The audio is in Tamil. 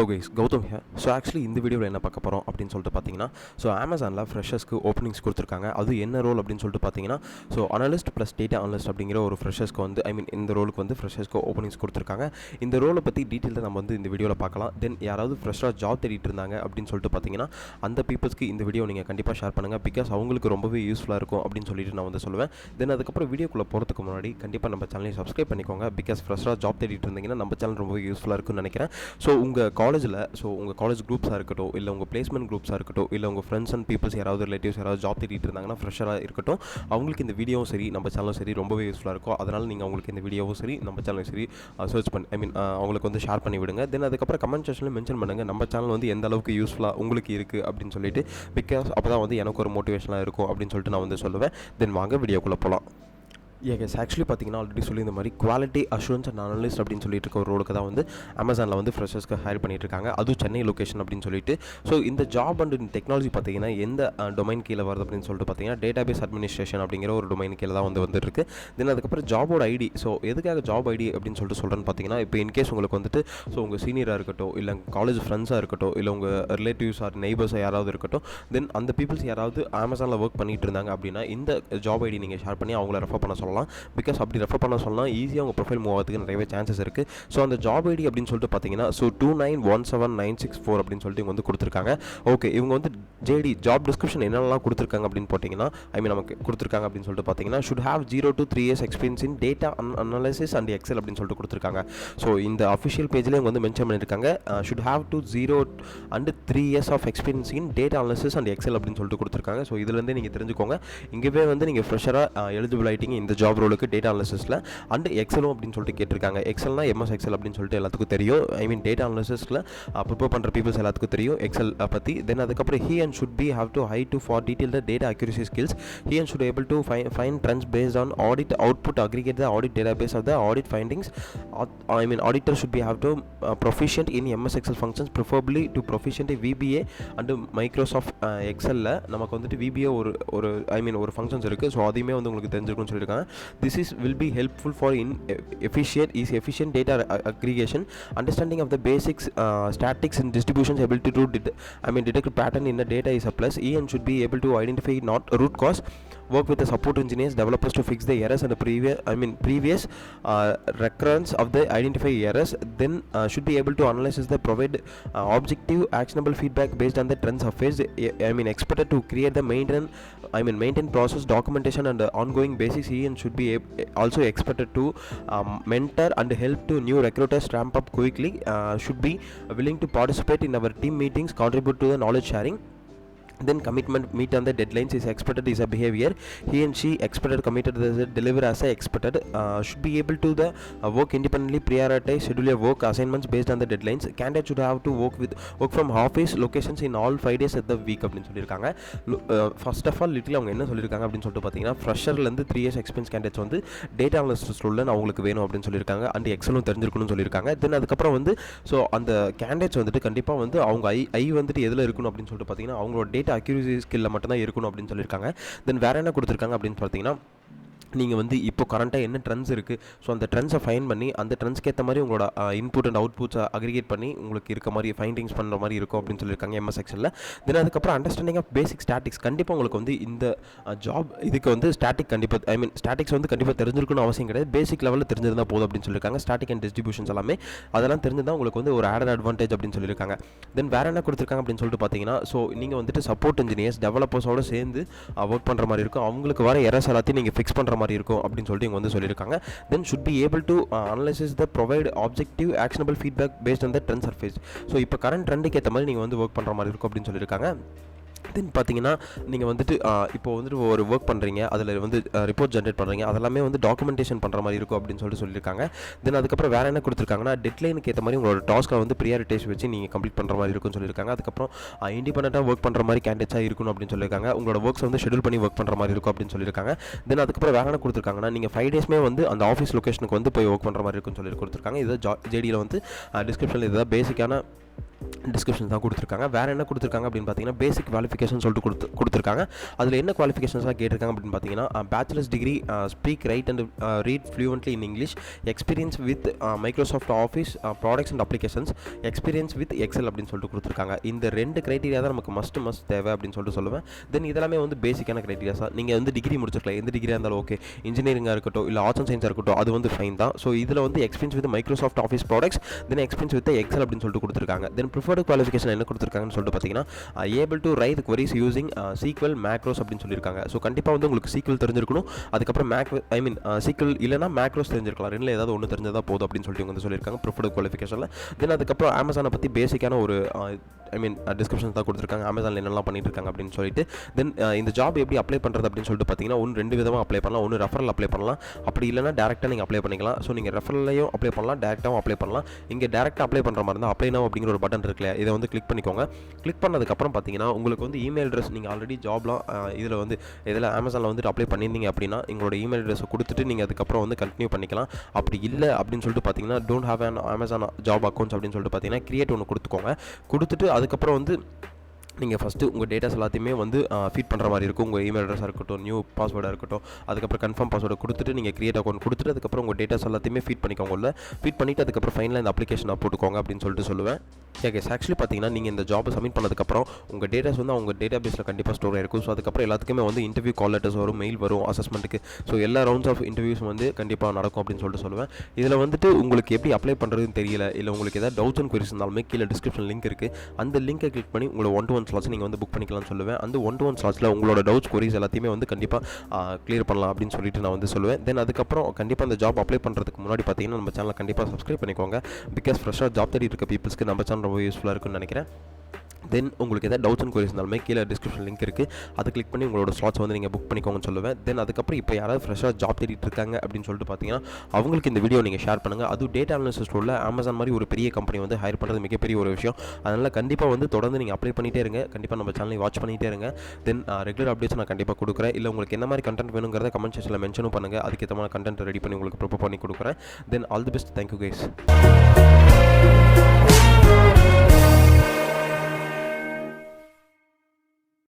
Hello guys, Gautam here. So actually இந்த வீடியோவில் என்ன பார்க்க போகிறோம் அப்படின்னு சொல்லிட்டு பார்த்தீங்கன்னா, ஸோ அமேசானில் ஃப்ரெஷர்ஸ்க்கு ஓப்பனிங்ஸ் கொடுத்துருக்காங்க. அது என்ன ரோல் அப்படின்னு சொல்லிட்டு பார்த்தீங்கன்னா, so analyst plus data analyst அப்படிங்கிற ஒரு ஃப்ரெஷர்ஸ்க்கு வந்து இந்த ரோலுக்கு வந்து ஃப்ரெஷர்ஸ்க்கு ஓப்பனிங்ஸ் கொடுத்துருக்காங்க. இந்த ரோலை பற்றி டீட்டெயிலாக நம்ம வந்து இந்த வீடியோவில் பார்க்கலாம். தென் யாராவது ஃப்ரெஷ்ஷாக ஜாப் தேடிட்டு இருந்தாங்க அப்படின்னு சொல்லிட்டு பார்த்தீங்கன்னா, அந்த பீப்புள்ஸ்க்கு இந்த வீடியோ நீங்கள் கண்டிப்பாக ஷேர் பண்ணுங்கள். பிகாஸ் அவங்களுக்கு ரொம்பவே யூஸ்ஃபுல்லாக இருக்கும் அப்படின்னு சொல்லிட்டு நான் வந்து சொல்லுவேன். தென் அதுக்கப்புறம் வீடியோக்குள்ளே போகிறதுக்கு முன்னாடி கண்டிப்பாக நம்ம சேனலை சப்ஸ்கிரைப் பண்ணிக்கோங்க. பிகாஸ் ஃப்ரெஷ்ஷாக ஜாப் தேடிட்டு இருந்தீங்கன்னா நம்ம சேனல் ரொம்பவே யூஸ்ஃபுல்லாக இருக்குன்னு நினைக்கிறேன். ஸோ உங்கள் காலேஜ் குரூப்ஸாக இருக்கட்டும், இல்லை உங்கள் பிளேஸ்மெண்ட் குரூப்ஸாக இருக்கட்டும், இல்லை உங்கள் ஃப்ரெண்ட்ஸ் அண்ட் பீப்புள்ஸ் யாராவது ரிலேட்டிவ்ஸ் யாராவது ஜாப் தேடிட்டு இருந்தாங்கன்னா ஃப்ரெஷராக இருக்கட்டும், அவங்களுக்கு இந்த வீடியோவும் சரி நம்ம சேனலும் சரி ரொம்பவே யூஸ்ஃபுல்லாக இருக்கும். அதனால் நீங்கள் அவங்களுக்கு இந்த வீடியோவும் சரி நம்ம சேனலும் சரி சர்ச் பண்ணி அவங்களுக்கு வந்து ஷேர் பண்ணி விடுங்க. தென் அதுக்கப்புறம் கமெண்ட் செக்ஷனில் மென்ஷன் பண்ணுங்கள் நம்ம சேனல் வந்து எந்த அளவுக்கு யூஸ்ஃபுல்லாக உங்களுக்கு இருக்குது அப்படின்னு சொல்லிட்டு. பிகாஸ் அப்போ தான் வந்து எனக்கு ஒரு மோட்டிவேஷனாக இருக்கும் அப்படின்னு சொல்லிட்டு நான் வந்து சொல்லுவேன். தென் வாங்க வீடியோக்குள்ளே போகலாம். எஸ், ஆக்சுவலி பார்த்தீங்கன்னா ஆல்ரெடி சொல்லி இந்த மாதிரி குவாலிட்டி அஷூரன்ஸ் அண்ட் அனலிஸ்ட் அப்படின்னு சொல்லிட்டு இருக்க ஒரு ரோலுக்கு தான் வந்து அமேசானில் வந்து ஃப்ரெஷர்ஸ்க்கு ஹையர் பண்ணிட்டு இருக்காங்க. அதுவும் சென்னை லொக்கேஷன் அப்படின்னு சொல்லிட்டு. ஸோ இந்த ஜாப் அண்ட் டெக்னாலஜி பார்த்தீங்கன்னா எந்த டொமைன் கீழே வருது அப்படின்னு சொல்லிட்டு பார்த்தீங்கன்னா டேட்டாபேஸ் அட்மினிஸ்ட்ரேஷன் அப்படிங்கிற ஒரு டொமைன் கீழே தான் வந்துருக்கு. தென் அதுக்கப்புறம் ஜாபோட ஐடி. ஸோ எதுக்காக ஜாப் ஐடி அப்படின்னு சொல்லிட்டு சொல்கிறேன்னு பார்த்தீங்கன்னா, இப்போ இன்கேஸ் உங்களுக்கு வந்துட்டு ஸோ உங்கள் சீனியராக இருக்கட்டும், இல்லை காலேஜ் ஃப்ரெண்ட்ஸாக இருக்கட்டும், இல்லை உங்கள் ரிலேட்டிவ்ஸ் ஆர் நெய்பர்ஸாக யாராவது இருக்கட்டும், தென் அந்த பீப்புள்ஸ் யாராவது அமேசானில் ஒர்க் பண்ணிட்டு இருந்தாங்க அப்படின்னா இந்த ஜாப் ஐடி நீங்கள் ஷேர் பண்ணி அவங்கள ரெஃபர் பண்ண சொல்லலாம். பிகாஸ் அப்படி ரெஃபர் பண்ண சொல்லலாம் ஈஸியாக உங்கள் ப்ரொஃபைல் மூவ் ஆகிறதுக்கு நிறையவே சான்சஸ் இருக்குது. ஸோ அந்த ஜாப் ஐடி அப்படின்னு சொல்லிட்டு பார்த்தீங்கன்னா ஸோ 2917964 அப்படின்னு சொல்லிட்டு இவங்க வந்து கொடுத்துருக்காங்க. ஓகே, இவங்க வந்து ஜாப் டிஸ்கிரிப்ஷன் என்னெல்லாம் கொடுத்துருக்காங்க அப்படின்னு போட்டிங்கன்னா நமக்கு கொடுத்துருக்காங்க அப்படின்னு சொல்லிட்டு பார்த்தீங்கன்னா should have 0 to 3 years experience in data analysis and Excel அப்படின்னு சொல்லிட்டு கொடுத்துருக்காங்க. ஸோ இந்த அஃபிஷியல் பேஜ்லேயே இவங்க வந்து மென்ஷன் பண்ணியிருக்காங்க should have to 0 and 3 years of experience in data analysis and Excel அப்படின்னு சொல்லிட்டு கொடுத்துருக்காங்க. ஸோ இதுலேருந்து நீங்கள் தெரிஞ்சுக்கோங்க, இங்கேவே வந்து நீங்கள் ஃப்ரெஷராக எலிஜிபிள் ஆகிட்டீங்க இந்த ஜாப் ரோலுக்கு டேட்டா அனாலிசிஸில் அண்ட் எக்ஸலும் அப்படின்னு சொல்லிட்டு கேட்டிருக்காங்க. எக்ஸல்னா எம்எஸ் எக்ஸல் அப்படின்னு சொல்லிட்டு எல்லாத்துக்கும் தெரியும். டேட்டா அனாலிசிஸில் ப்ரிப்பேர் பண்ணுற பீப்புள்ஸ் எல்லாத்துக்கும் தெரியும் எக்ஸல் பற்றி. தென் அதுக்கப்புறம் he and should be have to high to for detail the data accuracy skills. He and should able to find trends based on audit output, aggregate the audit database of the audit findings. Auditor should be have to proficient in MS Excel functions, preferably to proficient in VBA and Microsoft Excel. நமக்கு வந்துட்டு VBA ஒரு ஃபங்க்ஷன்ஸ் இருக்குது. ஸோ அதையுமே வந்து உங்களுக்கு தெரிஞ்சிருக்குன்னு சொல்லியிருக்காங்க. This will be helpful for efficient data aggregation, understanding of the basics, statics and distributions, ability to detect pattern in the data is a plus. And should be able to identify not root cause, work with the support engineers, developers to fix the errors and the previous recurrence of the identify errors. Then should be able to analyze the provide objective actionable feedback based on the trends surfaced. Expected to create the maintain process documentation and ongoing basics. And should be also expected to mentor and help to new recruiters ramp up quickly. Should be willing to participate in our team meetings, contribute to the knowledge sharing. Then commitment, meet on the deadlines is expected is a behavior. He and she expected committed the deliver as expected. Should be able to the work independently, prioritize schedule your work assignments based on the deadlines. Candidate should have to work from office locations in all 5 days of the week அப்படின்னு சொல்லியிருக்காங்க. ஃபர்ஸ்ட் ஆஃப் ஆல் லிட்டில் அவங்க என்ன சொல்லியிருக்காங்க அப்படின்னு சொல்லிட்டு பார்த்தீங்கன்னா ஃப்ரெஷர்லேருந்து 3 years எக்ஸ்பீரியன்ஸ் கேண்டிடேட்ஸ் வந்து டேட்டா அனாலிசிஸ் ரோல் அவங்களுக்கு வேணும் அப்படின்னு சொல்லியிருக்காங்க. அண்ட் எக்ஸலும் தெரிஞ்சிருக்கணும்னு சொல்லியிருக்காங்க. தென் அதுக்கப்புறம் வந்து ஸோ அந்த கேண்டிடேட்ஸ் வந்துட்டு கண்டிப்பாக வந்து அவங்க ஐ வந்துட்டு எதில் இருக்கணும் அப்படின்னு சொல்லிட்டு பார்த்தீங்கன்னா அவங்களோட டேட்டா அக்யூரசி ஸ்கில்ல மட்டும் தான் இருக்கணும் அப்படின்னு சொல்லியிருக்காங்க. தென் வேறு என்ன கொடுத்துருக்காங்க அப்படின்னு பார்த்தீங்கன்னா, நீங்கள் வந்து இப்போ கரண்ட்டாக என்ன ட்ரெண்ட்ஸ் இருக்குது, ஸோ அந்த ட்ரெண்ட்ஸை ஃபைன் பண்ணி அந்த ட்ரெண்ட்ஸ்க்கு ஏற்ற மாதிரி உங்களோட இன்புட் அண்ட் அவுட்புட்ஸை அக்ரிகேட் பண்ணி உங்களுக்கு இருக்க மாதிரி ஃபைண்டிங்ஸ் பண்ணுற மாதிரி இருக்கும் அப்படின்னு சொல்லியிருக்காங்க எம்எஸ் எக்ஸலில். தென் அதுக்கப்புறம் அண்டர்ஸ்டாண்டிங் ஆஃப் பேசிக் ஸ்டாட்டிக்ஸ். கண்டிப்பாக உங்களுக்கு வந்து இந்த ஜாப் இதுக்கு வந்து ஸ்டாட்டிக்ஸ் வந்து கண்டிப்பாக தெரிஞ்சிருக்கணும் அவசியம் கிடையாது. பேசிக் லெவலில் தெரிஞ்சிருந்தால் போதும் அப்படின்னு சொல்லியிருக்காங்க. ஸ்டாட்டிக் அண்ட் டிஸ்ட்ரிபியூஷன்ஸ் எல்லாமே அதெல்லாம் தெரிஞ்சிருந்தால் உங்களுக்கு வந்து ஒரு ஆடட் அட்வான்டேஜ் அப்படின்னு சொல்லியிருக்காங்க. தென் வேறு என்ன கொடுத்துருக்காங்க அப்படின்னு சொல்லிட்டு பார்த்தீங்கன்னா, ஸோ நீங்கள் வந்துட்டு சப்போர்ட் இன்ஜினியர்ஸ் டெவலப்பர்ஸோடு சேர்ந்து ஒர்க் பண்ணுற மாதிரி இருக்கும். அவங்களுக்கு வர எரர்ஸ் எல்லாத்தையும் நீங்கள் ஃபிக்ஸ் பண்ணுற மாதிரி இருக்கும் அப்படின்னு சொல்லிட்டு இவங்க வந்து சொல்லியிருக்காங்க. தென் should be able to analyze the provide objective actionable feedback based on the trend surface. So இப்போ கரண்ட் ட்ரெண்டுக்கு ஏற்ற மாதிரி நீங்கள் வந்து ஒர்க் பண்ணுற மாதிரி இருக்கும் அப்படின்னு சொல்லியிருக்காங்க. தென் பார்த்தீங்கன்னா நீங்கள் வந்துட்டு இப்போ வந்துட்டு ஒரு ஒர்க் பண்ணுறீங்க, அதில் வந்து ரிப்போர்ட் ஜென்ரேட் பண்ணுறீங்க, அதெல்லாமே வந்து டாக்குமெண்டேஷன் பண்ணுற மாதிரி இருக்கும் அப்படின்னு சொல்லியிருக்காங்க. தென் அதுக்கப்புறம் வேறு என்ன கொடுத்துருக்காங்கன்னா டெட்லைனுக்கு ஏற்ற மாதிரி உங்களோட டாஸ்க்கை வந்து ப்ரியாரிட்டைஸ் வச்சு நீங்கள் கம்ப்ளீட் பண்ணுற மாதிரி இருக்கும்னு சொல்லியிருக்காங்க. அதுக்கப்புறம் இண்டிபெண்டண்ட்டாக ஒர்க் பண்ணுற மாதிரி கேண்டிடேட்ஸாக இருக்கணும் அப்படின்னு சொல்லியிருக்காங்க. உங்களோட ஒர்க்ஸ் வந்து ஷெடியூல் பண்ணி ஒர்க் பண்ணுற மாதிரி இருக்கும் அப்படின்னு சொல்லியிருக்காங்க. தென் அதுக்கப்புறம் வேறு என்ன கொடுத்துருக்காங்கன்னா நீங்கள் 5 days வந்து அந்த ஆஃபீஸ் லொக்கேஷனுக்கு வந்து போய் ஒர்க் பண்ணுற மாதிரி இருக்குன்னு சொல்லி கொடுத்துருக்காங்க. இதை ஜேடியில் வந்து டிஸ்கிரிப்ஷனில் இதுதான் பேசிக்கான டிஸ்கிரிப்ஷன் தான் கொடுத்துருக்காங்க. வேறு என்ன கொடுத்துருக்காங்க அப்படின்னு பார்த்தீங்கன்னா, பேசிக் குவாலிஃபிகேஷன் சொல்லிட்டு கொடுத்துருக்காங்க. அதில் என்ன குவாலிஃபிகேஷன்ஸாக கேட்டிருக்காங்க அப்படின்னு பார்த்தீங்கன்னா, bachelors degree, speak write and read fluently in English, experience with Microsoft Office products and applications, experience with Excel அப்படின்னு சொல்லிட்டு கொடுத்துருக்காங்க. இந்த 2 க்ரைட்டீரியா தான் நமக்கு மஸ்ட் தேவை அப்படின்னு சொல்லிட்டு சொல்லுவேன். தென் இதெல்லாமே வந்து பேசிக்கான க்ரைட்டீரியாஸாக நீங்கள் வந்து டிகிரி முடிச்சிருக்கலாம், எந்த டிகிரியாக இருந்தாலும் ஓகே, இன்ஜினியரிங்காக இருக்கட்டும் இல்லை ஆர்ட்ஸ் அண்ட் சயின்ஸாக இருக்கட்டும், அது வந்து ஃபைன் தான். ஸோ இதில் வந்து experience with Microsoft Office products, then experience with Excel அப்படின்னு சொல்லிட்டு கொடுத்துருக்காங்க. தென் ப்ரிஃபர்டு குவாலிஃபிகேஷன் என்ன கொடுத்துருக்காங்கன்னு சொல்லிட்டு பார்த்தீங்கன்னா, able to right queries using SQL macros அப்படின்னு சொல்லியிருக்காங்க. ஸோ கண்டிப்பாக வந்து உங்களுக்கு SQL தெரிஞ்சிருக்கணும். அதுக்கப்புறம் SQL இல்லைனா மேக்ரோஸ் தெரிஞ்சிருக்கலாம். ரெண்டில் ஏதாவது ஒன்று தெரிஞ்சதாக போதும் அப்படின்னு சொல்லிட்டு இவங்க வந்து சொல்லியிருக்காங்க ப்ரிஃபர்டு குவாலிஃபிகேஷனில். தென் அதுக்கப்புறம் அமேசானை பற்றி பேசிக்கான ஒரு டிஸ்கிரிப்ஷன் தான் கொடுத்துருக்காங்க, அமேசானில் என்னெல்லாம் பண்ணிட்டு இருக்காங்க அப்படின்னு சொல்லிட்டு. தென் இந்த ஜாப் எப்படி அப்ளை பண்ணுறது அப்படின்னு சொல்லிட்டு பார்த்தீங்கன்னா, 2 விதமாக அப்ளை பண்ணலாம். ஒன்று ரெஃபரல் அப்ளை பண்ணலாம், அப்படி இல்லைனா டேரெக்டாக நீங்கள் அப்ளை பண்ணிக்கலாம். ஸோ நீங்கள் ரெஃபரல்லையும் அப்ளை பண்ணலாம், டேரெக்டாகவும் அப்ளை பண்ணலாம். இங்கே டேரெக்டாக அப்ளை பண்ணுற மாதிரி இருந்தால் அப்ளை நவ் அப்படிங்கிற ஒரு பட்டன் இருக்குல்ல, இதை வந்து கிளிக் பண்ணிக்கோங்க. கிளிக் பண்ணதுக்கப்புறம் பார்த்தீங்கன்னா, உங்களுக்கு வந்து இமெயில் அட்ரஸ் நீங்கள் ஆல்ரெடி ஜாப்லாம் இதில் அமேசானில் வந்துட்டு அப்ளை பண்ணியிருந்தீங்க அப்படின்னா, எங்களோட இமெயில் அட்ரஸை கொடுத்துட்டு நீங்கள் அதுக்கப்புறம் வந்து கண்டினியூ பண்ணிக்கலாம். அப்படி இல்லை அப்படின்னு சொல்லிட்டு பார்த்தீங்கன்னா, don't have an Amazon job accounts அப்படின்னு சொல்லிட்டு பார்த்தீங்கன்னா, கிரியேட் ஒன்று கொடுத்துக்கோங்க. கொடுத்துட்டு அதுக்கப்புறம் வந்து நீங்கள் ஃபஸ்ட்டு உங்கள் டேட்டாஸ் எல்லாத்தையுமே வந்து ஃபீட் பண்ணுற மாதிரி இருக்கும். உங்கள் இமெயில் அட்ரஸாக இருக்கட்டும், நியூ பாஸ்வேர்டாக இருக்கட்டும், அதுக்கப்புறம் கன்ஃபார்ம் பாஸ்வேர்டை கொடுத்துட்டு நீங்கள் கிரியேட் அக்கௌண்ட் கொடுத்துட்டு அதுக்கப்புறம் உங்கள் டேட்டாஸ் எல்லாத்தையுமே ஃபீட் பண்ணிக்கோங்க. உள்ள ஃபீட் பண்ணிவிட்டு அதுக்கப்புறம் ஃபைனலாக இந்த அப்ளிகேஷனை போட்டுக்கோங்க அப்படின்னு சொல்லிட்டு சொல்லுவேன். கேஸ் ஆக்சுவலி பார்த்தீங்கன்னா, நீங்கள் இந்த ஜாப்பை சப்மிட் பண்ணதுக்கப்புறம் உங்கள் டேட்டாஸ் வந்து அவங்க டேட்டா பேஸில் கண்டிப்பாக ஸ்டோர் ஆகிருக்கும். ஸோ அதுக்கப்புறம் எல்லாத்துக்குமே வந்து இன்டர்வியூ கால் லெட்டர்ஸ் வரும், மெயில் வரும் அசஸ்மெண்ட்டுக்கு. ஸோ எல்லா ரவுண்ட்ஸ் ஆஃப் இன்டர்வியூஸ் வந்து கண்டிப்பாக நடக்கும் அப்படின்னு சொல்லிட்டு சொல்லுவேன். இதில் வந்துட்டு உங்களுக்கு எப்படி அப்ளை பண்ணுறதுன்னு தெரியல, இல்லை உங்களுக்கு ஏதாவது டவுட்ஸ் அண்ட் queries இருந்தாலுமே கீழே டிஸ்கிரிப்ஷன் லிங்க் இருக்குது, அந்த லிங்கை கிளிக் பண்ணி உங்களோட 1-to-1 ஸ்லாட்ஸ் நீங்கள் வந்து புக் பண்ணிக்கலாம்னு சொல்லுவேன். அந்த 1-to-1 ஸ்லாட்ஸில் உங்களோட டவுட்ஸ் queries எல்லாத்தையுமே வந்து கண்டிப்பாக கிளியர் பண்ணலாம் அப்படின்னு சொல்லிட்டு நான் வந்து சொல்லுவேன். தென் அதுக்கப்புறம் கண்டிப்பாக அந்த ஜாப் அப்ளை பண்ணுறதுக்கு முன்னாடி பார்த்தீங்கன்னா, நம்ம சேனலை கண்டிப்பாக சப்ஸ்கிரைப் பண்ணிக்கோங்க. பிகாஸ் ஃப்ரெஷ்ஷாக ஜாப் தேடி இருக்க பீப்புள்ஸ்க்கு நம்ம சேனல் ரொம்ப யூஸ்ஃபுல்லாக இருக்குன்னு நினைக்கிறேன். தென் உங்களுக்கு எதாவது டவுட்ஸ் அண்ட் queries இருந்தாலுமே கீழே டிஸ்கிரிப்ஷன் லிங்க் இருக்குது, அதை கிளிக் பண்ணி உங்களோட ஸ்லாட்ஸ் வந்து நீங்கள் புக் பண்ணிக்கோங்கன்னு சொல்லுவேன். தென் அதுக்கப்புறம் இப்போ யாராவது ஃப்ரெஷ்ஷாக ஜாப் தேடிட்டு இருக்காங்க அப்படின்னு சொல்லிட்டு பார்த்தீங்கன்னா, அவங்களுக்கு இந்த வீடியோ நீங்கள் ஷேர் பண்ணுங்கள். அதுவும் டேட்டா அனாலிசிஸ்ட் உள்ள அமேசான் மாதிரி ஒரு பெரிய கம்பெனி வந்து ஹையர் பண்ணுறது மிகப்பெரிய ஒரு விஷயம். அதனால் கண்டிப்பாக வந்து தொடர்ந்து நீங்கள் அப்ளை பண்ணிகிட்டே இருங்க. கண்டிப்பாக நம்ம சேனலை வாட்ச் பண்ணிகிட்டே இருங்க. தென் ரெகுலர் அப்டேட்ஸ் நான் கண்டிப்பாக கொடுக்குறேன். இல்லை உங்களுக்கு என்ன மாதிரி கண்டென்ட் வேணுங்கிறத கமெண்ட் செக்ஷனில் மென்ஷனும் பண்ணுங்கள். அதுக்கேற்ற மாதிரி கண்டென்ட் ரெடி பண்ணி உங்களுக்கு ப்ரிப்பேர் பண்ணி கொடுக்குறேன். Then all the best. Thank you guys.